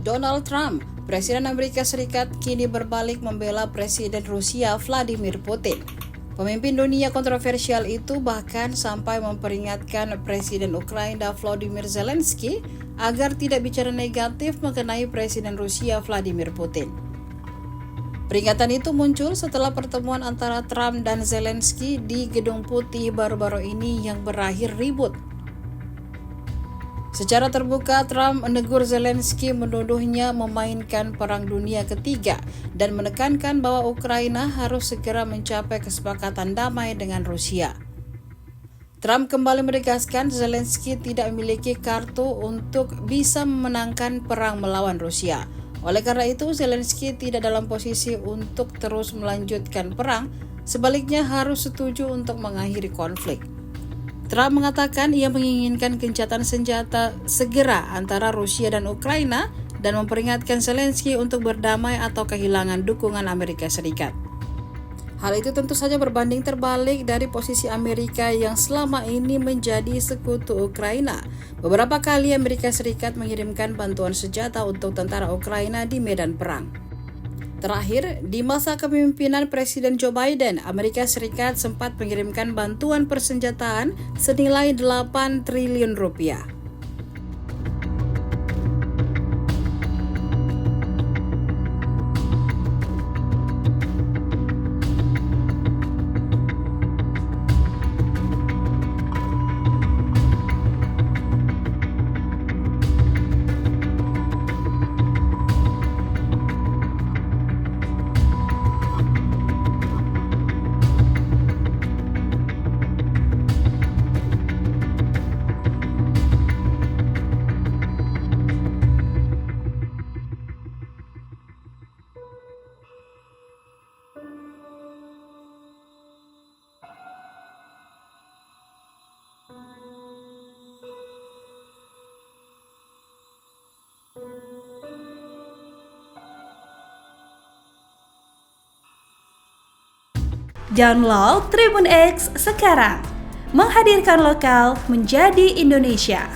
Donald Trump, Presiden Amerika Serikat, kini berbalik membela Presiden Rusia Vladimir Putin. Pemimpin dunia kontroversial itu bahkan sampai memperingatkan Presiden Ukraina Volodymyr Zelensky agar tidak bicara negatif mengenai Presiden Rusia Vladimir Putin. Peringatan itu muncul setelah pertemuan antara Trump dan Zelensky di Gedung Putih baru-baru ini yang berakhir ribut. Secara terbuka, Trump menegur Zelensky menuduhnya memainkan Perang Dunia Ketiga dan menekankan bahwa Ukraina harus segera mencapai kesepakatan damai dengan Rusia. Trump kembali menegaskan Zelensky tidak memiliki kartu untuk bisa memenangkan perang melawan Rusia. Oleh karena itu, Zelensky tidak dalam posisi untuk terus melanjutkan perang, sebaliknya harus setuju untuk mengakhiri konflik. Trump mengatakan ia menginginkan gencatan senjata segera antara Rusia dan Ukraina dan memperingatkan Zelensky untuk berdamai atau kehilangan dukungan Amerika Serikat. Hal itu tentu saja berbanding terbalik dari posisi Amerika yang selama ini menjadi sekutu Ukraina. Beberapa kali Amerika Serikat mengirimkan bantuan senjata untuk tentara Ukraina di medan perang. Terakhir, di masa kepemimpinan Presiden Joe Biden, Amerika Serikat sempat mengirimkan bantuan persenjataan senilai 8 triliun rupiah. Download Tribun X sekarang, menghadirkan lokal menjadi Indonesia.